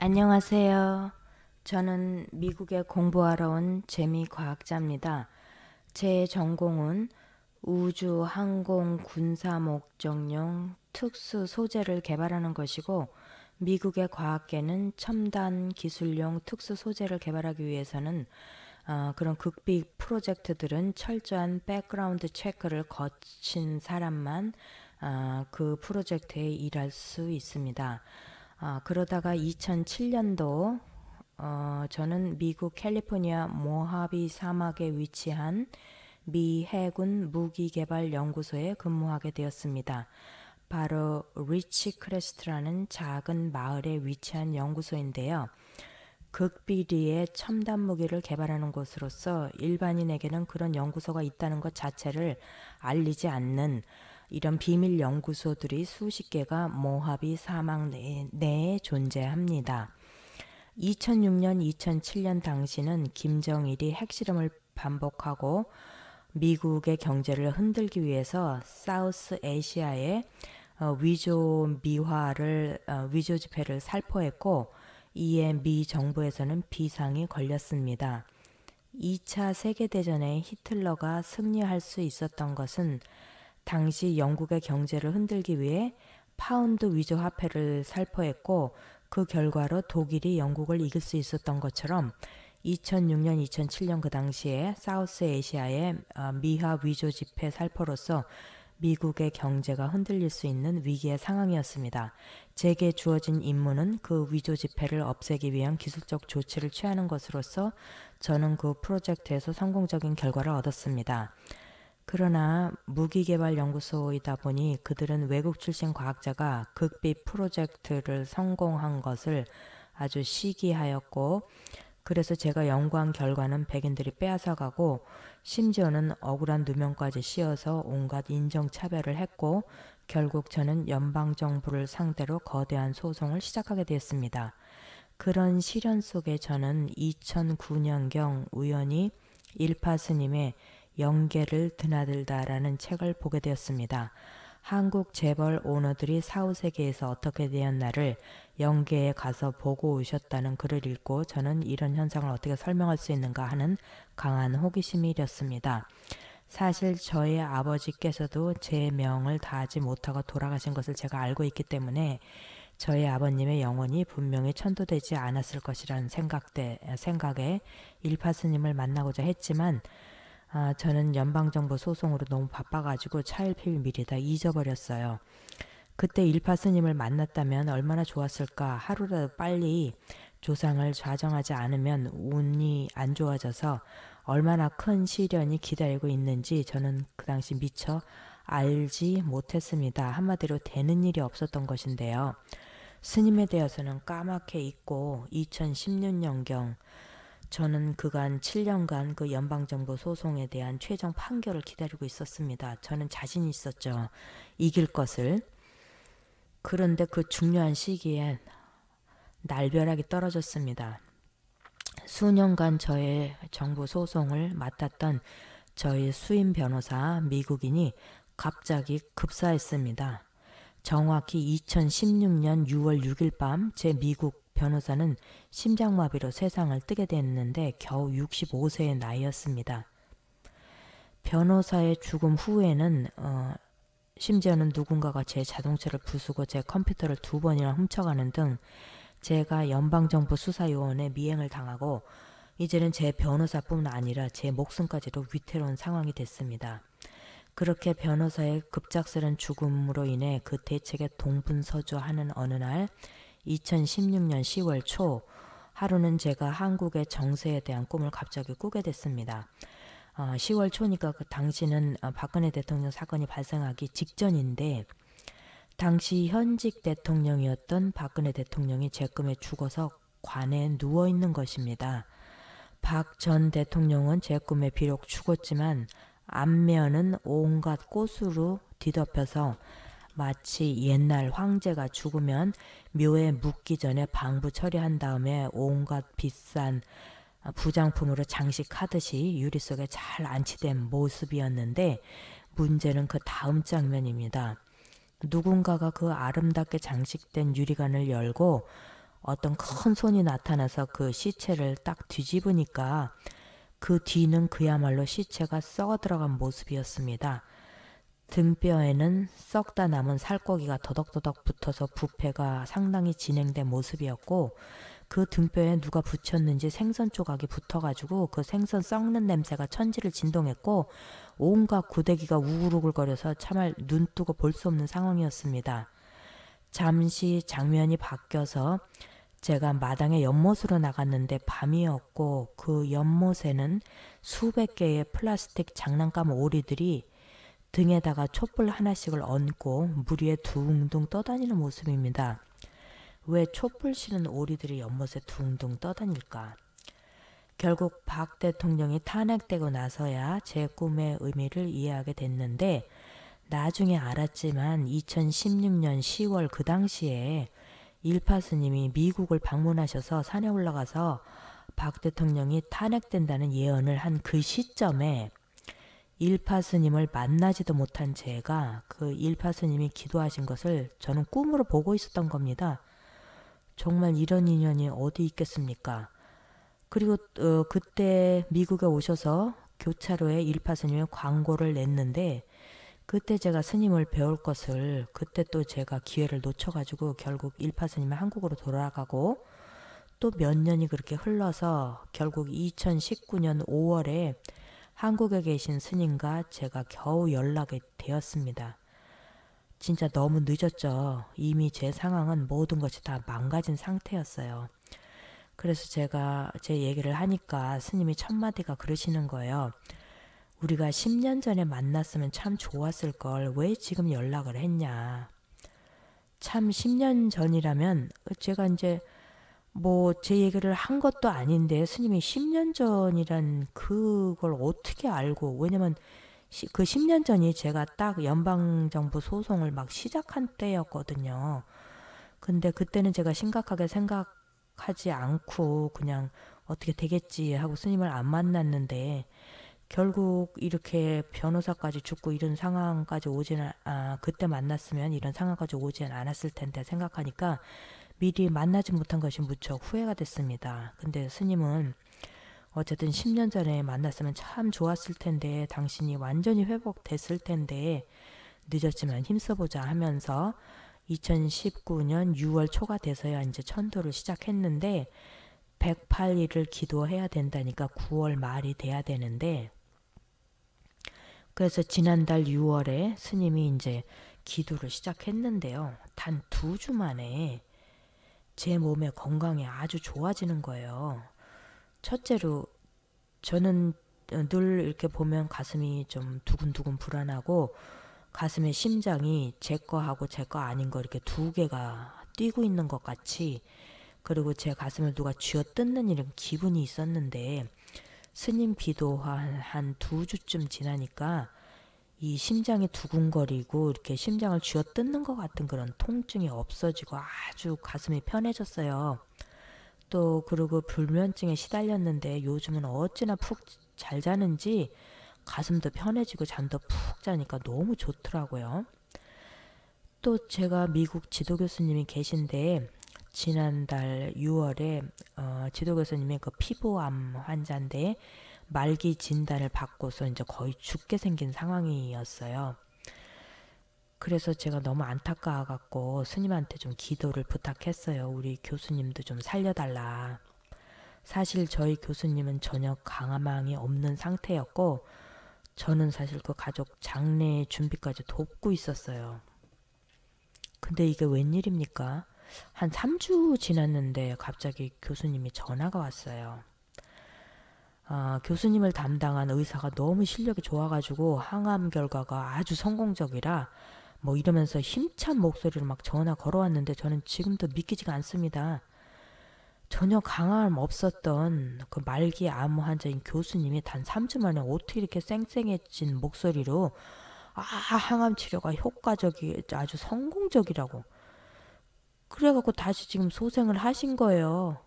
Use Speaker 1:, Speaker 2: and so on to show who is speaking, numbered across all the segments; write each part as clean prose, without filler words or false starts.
Speaker 1: 안녕하세요. 저는 미국에 공부하러 온 재미과학자입니다. 제 전공은 우주, 항공, 군사 목적용 특수 소재를 개발하는 것이고, 미국의 과학계는 첨단 기술용 특수 소재를 개발하기 위해서는 그런 극비 프로젝트들은 철저한 백그라운드 체크를 거친 사람만 그 프로젝트에 일할 수 있습니다. 그러다가 2007년도 저는 미국 캘리포니아 모하비 사막에 위치한 미 해군 무기개발 연구소에 근무하게 되었습니다. 바로 리치 크레스트라는 작은 마을에 위치한 연구소인데요. 극비리의 첨단 무기를 개발하는 곳으로서 일반인에게는 그런 연구소가 있다는 것 자체를 알리지 않는 이런 비밀 연구소들이 수십 개가 모하비 사막 내에 존재합니다. 2006년, 2007년 당시는 김정일이 핵실험을 반복하고 미국의 경제를 흔들기 위해서 사우스 아시아에 위조 지폐를 살포했고, 이에 미 정부에서는 비상이 걸렸습니다. 2차 세계대전에 히틀러가 승리할 수 있었던 것은 당시 영국의 경제를 흔들기 위해 파운드 위조 화폐를 살포했고, 그 결과로 독일이 영국을 이길 수 있었던 것처럼 2006년, 2007년 그 당시에 사우스 아시아의 미화 위조 지폐 살포로서 미국의 경제가 흔들릴 수 있는 위기의 상황이었습니다. 제게 주어진 임무는 그 위조 지폐를 없애기 위한 기술적 조치를 취하는 것으로서 저는 그 프로젝트에서 성공적인 결과를 얻었습니다. 그러나 무기개발연구소이다 보니 그들은 외국 출신 과학자가 극비 프로젝트를 성공한 것을 아주 시기하였고, 그래서 제가 연구한 결과는 백인들이 빼앗아가고, 심지어는 억울한 누명까지 씌워서 온갖 인종차별을 했고, 결국 저는 연방정부를 상대로 거대한 소송을 시작하게 되었습니다. 그런 시련 속에 저는 2009년경 우연히 일파 스님의 영계를 드나들다라는 책을 보게 되었습니다. 한국 재벌 오너들이 사후세계에서 어떻게 되었나를 영계에 가서 보고 오셨다는 글을 읽고 저는 이런 현상을 어떻게 설명할 수 있는가 하는 강한 호기심이 일었습니다. 사실 저의 아버지께서도 제 명을 다하지 못하고 돌아가신 것을 제가 알고 있기 때문에 저의 아버님의 영혼이 분명히 천도되지 않았을 것이라는 생각에 일파 스님을 만나고자 했지만, 저는 연방정부 소송으로 너무 바빠가지고 차일피일 미리 다 잊어버렸어요. 그때 일파 스님을 만났다면 얼마나 좋았을까. 하루라도 빨리 조상을 좌정하지 않으면 운이 안 좋아져서 얼마나 큰 시련이 기다리고 있는지 저는 그 당시 미처 알지 못했습니다. 한마디로 되는 일이 없었던 것인데요. 스님에 대해서는 까맣게 잊고 2016년경 저는 그간 7년간 그 연방정부 소송에 대한 최종 판결을 기다리고 있었습니다. 저는 자신이 있었죠. 이길 것을. 그런데 그 중요한 시기에 날벼락이 떨어졌습니다. 수년간 저의 정부 소송을 맡았던 저희 수임 변호사 미국인이 갑자기 급사했습니다. 정확히 2016년 6월 6일 밤 제 미국 변호사는 심장마비로 세상을 뜨게 됐는데 겨우 65세의 나이였습니다. 변호사의 죽음 후에는 심지어는 누군가가 제 자동차를 부수고 제 컴퓨터를 2번이나 훔쳐가는 등 제가 연방정부 수사요원에 미행을 당하고, 이제는 제 변호사뿐 아니라 제 목숨까지도 위태로운 상황이 됐습니다. 그렇게 변호사의 급작스런 죽음으로 인해 그 대책에 동분서주하는 어느 날 2016년 10월 초 하루는 제가 한국의 정세에 대한 꿈을 갑자기 꾸게 됐습니다. 10월 초니까 그 당시는 박근혜 대통령 사건이 발생하기 직전인데, 당시 현직 대통령이었던 박근혜 대통령이 제 꿈에 죽어서 관에 누워있는 것입니다. 박 전 대통령은 제 꿈에 비록 죽었지만 안면은 온갖 꽃으로 뒤덮여서 마치 옛날 황제가 죽으면 묘에 묻기 전에 방부 처리한 다음에 온갖 비싼 부장품으로 장식하듯이 유리 속에 잘 안치된 모습이었는데, 문제는 그 다음 장면입니다. 누군가가 그 아름답게 장식된 유리관을 열고 어떤 큰 손이 나타나서 그 시체를 딱 뒤집으니까 그 뒤는 그야말로 시체가 썩어 들어간 모습이었습니다. 등뼈에는 썩다 남은 살코기가 더덕더덕 붙어서 부패가 상당히 진행된 모습이었고, 그 등뼈에 누가 붙였는지 생선 조각이 붙어가지고 그 생선 썩는 냄새가 천지를 진동했고, 온갖 구데기가 우글우글거려서 참을 눈 뜨고 볼 수 없는 상황이었습니다. 잠시 장면이 바뀌어서 제가 마당에 연못으로 나갔는데 밤이었고, 그 연못에는 수백 개의 플라스틱 장난감 오리들이 등에다가 촛불 하나씩을 얹고 물 위에 둥둥 떠다니는 모습입니다. 왜 촛불 실은 오리들이 연못에 둥둥 떠다닐까? 결국 박 대통령이 탄핵되고 나서야 제 꿈의 의미를 이해하게 됐는데, 나중에 알았지만 2016년 10월 그 당시에 일파 스님이 미국을 방문하셔서 산에 올라가서 박 대통령이 탄핵된다는 예언을 한 그 시점에 일파 스님을 만나지도 못한 제가 그 일파 스님이 기도하신 것을 저는 꿈으로 보고 있었던 겁니다. 정말 이런 인연이 어디 있겠습니까? 그리고 그때 미국에 오셔서 교차로에 일파 스님의 광고를 냈는데, 그때 제가 스님을 배울 것을 그때 또 제가 기회를 놓쳐가지고 결국 일파 스님은 한국으로 돌아가고, 또 몇 년이 그렇게 흘러서 결국 2019년 5월에 한국에 계신 스님과 제가 겨우 연락이 되었습니다. 진짜 너무 늦었죠. 이미 제 상황은 모든 것이 다 망가진 상태였어요. 그래서 제가 제 얘기를 하니까 스님이 첫마디가 그러시는 거예요. 우리가 10년 전에 만났으면 참 좋았을 걸 왜 지금 연락을 했냐. 참 10년 전이라면 제가 이제 뭐 제 얘기를 한 것도 아닌데 스님이 10년 전이란 그걸 어떻게 알고, 왜냐면 그 10년 전이 제가 딱 연방정부 소송을 막 시작한 때였거든요. 근데 그때는 제가 심각하게 생각하지 않고 그냥 어떻게 되겠지 하고 스님을 안 만났는데, 결국 이렇게 변호사까지 죽고 이런 상황까지 그때 만났으면 이런 상황까지 오진 않았을 텐데 생각하니까 미리 만나지 못한 것이 무척 후회가 됐습니다. 근데 스님은 어쨌든 10년 전에 만났으면 참 좋았을 텐데, 당신이 완전히 회복됐을 텐데 늦었지만 힘써보자 하면서 2019년 6월 초가 돼서야 이제 천도를 시작했는데, 108일을 기도해야 된다니까 9월 말이 돼야 되는데, 그래서 지난달 6월에 스님이 이제 기도를 시작했는데요. 단 2주 만에 제 몸의 건강이 아주 좋아지는 거예요. 첫째로 저는 늘 이렇게 보면 가슴이 좀 두근두근 불안하고, 가슴에 심장이 제 거하고 제 거 아닌 거 이렇게 두 개가 뛰고 있는 것 같이, 그리고 제 가슴을 누가 쥐어뜯는 이런 기분이 있었는데, 스님 기도 한 2주쯤 지나니까 이 심장이 두근거리고 이렇게 심장을 쥐어뜯는 것 같은 그런 통증이 없어지고 아주 가슴이 편해졌어요. 또 그리고 불면증에 시달렸는데 요즘은 어찌나 푹 잘 자는지 가슴도 편해지고 잠도 푹 자니까 너무 좋더라고요. 또 제가 미국 지도교수님이 계신데, 지난달 6월에 지도교수님이 그 피부암 환자인데 말기 진단을 받고서 이제 거의 죽게 생긴 상황이었어요. 그래서 제가 너무 안타까워갖고 스님한테 좀 기도를 부탁했어요. 우리 교수님도 좀 살려달라. 사실 저희 교수님은 전혀 강화망이 없는 상태였고, 저는 사실 그 가족 장례 준비까지 돕고 있었어요. 근데 이게 웬일입니까? 한 3주 지났는데 갑자기 교수님이 전화가 왔어요. 교수님을 담당한 의사가 너무 실력이 좋아가지고 항암 결과가 아주 성공적이라 뭐 이러면서 힘찬 목소리로 막 전화 걸어왔는데, 저는 지금도 믿기지가 않습니다. 전혀 강함 없었던 그 말기 암 환자인 교수님이 단 3주 만에 어떻게 이렇게 쌩쌩해진 목소리로 항암 치료가 효과적이 아주 성공적이라고 그래갖고 다시 지금 소생을 하신 거예요.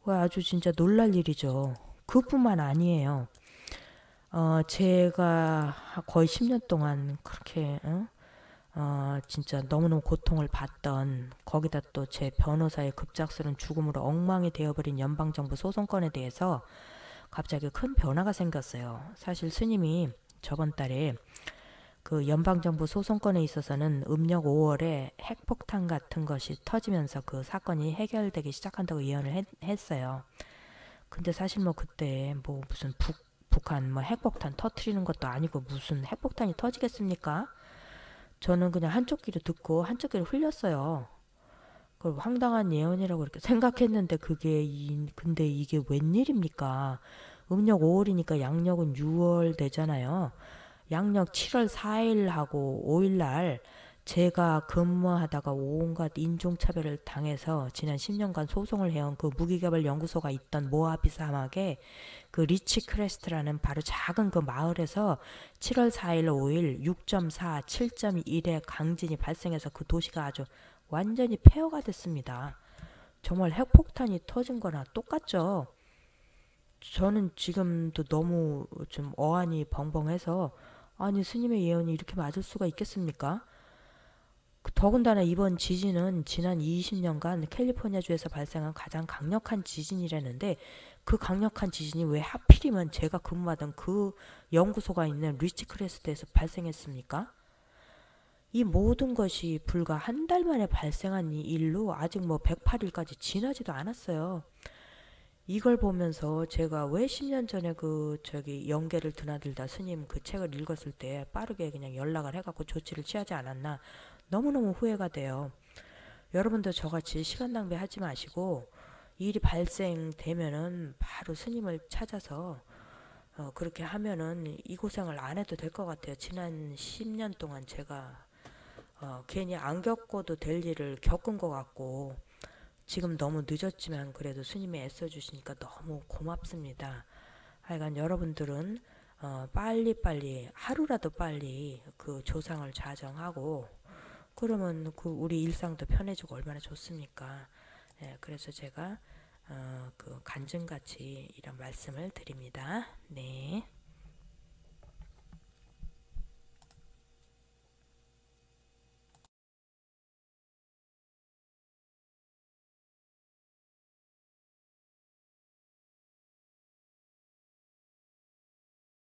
Speaker 1: 아주 진짜 놀랄 일이죠. 그뿐만 아니에요. 제가 거의 10년 동안 그렇게 진짜 너무너무 고통을 받던, 거기다 또 제 변호사의 급작스런 죽음으로 엉망이 되어버린 연방정부 소송건에 대해서 갑자기 큰 변화가 생겼어요. 사실 스님이 저번 달에 그 연방정부 소송건에 있어서는 음력 5월에 핵폭탄 같은 것이 터지면서 그 사건이 해결되기 시작한다고 예언을 했어요. 근데 사실 뭐 그때 뭐 무슨 북한 뭐 핵폭탄 터트리는 것도 아니고 무슨 핵폭탄이 터지겠습니까? 저는 그냥 한쪽 귀로 듣고 한쪽 귀로 흘렸어요. 그걸 황당한 예언이라고 이렇게 생각했는데 근데 이게 웬일입니까? 음력 5월이니까 양력은 6월 되잖아요. 양력 7월 4일하고 5일날 제가 근무하다가 온갖 인종차별을 당해서 지난 10년간 소송을 해온 그 무기개발 연구소가 있던 모하비 사막에 그 리치 크레스트라는 바로 작은 그 마을에서 7월 4일 5일 6.4, 7.1의 강진이 발생해서 그 도시가 아주 완전히 폐허가 됐습니다. 정말 핵폭탄이 터진 거나 똑같죠. 저는 지금도 너무 좀 어안이 벙벙해서, 아니 스님의 예언이 이렇게 맞을 수가 있겠습니까? 더군다나 이번 지진은 지난 20년간 캘리포니아주에서 발생한 가장 강력한 지진이라는데, 그 강력한 지진이 왜 하필이면 제가 근무하던 그 연구소가 있는 리치크레스트에서 발생했습니까? 이 모든 것이 불과 한 달 만에 발생한 이 일로 아직 뭐 108일까지 지나지도 않았어요. 이걸 보면서 제가 왜 10년 전에 그 저기 영계를 드나들다 스님 그 책을 읽었을 때 빠르게 그냥 연락을 해갖고 조치를 취하지 않았나 너무너무 후회가 돼요. 여러분도 저같이 시간 낭비하지 마시고 일이 발생되면은 바로 스님을 찾아서 그렇게 하면은 이 고생을 안 해도 될 것 같아요. 지난 10년 동안 제가 괜히 안 겪어도 될 일을 겪은 것 같고, 지금 너무 늦었지만 그래도 스님이 애써주시니까 너무 고맙습니다. 하여간 여러분들은 빨리빨리 하루라도 빨리 그 조상을 자정하고 그러면 그 우리 일상도 편해지고 얼마나 좋습니까? 네, 그래서 제가 그 간증같이 이런 말씀을 드립니다. 네.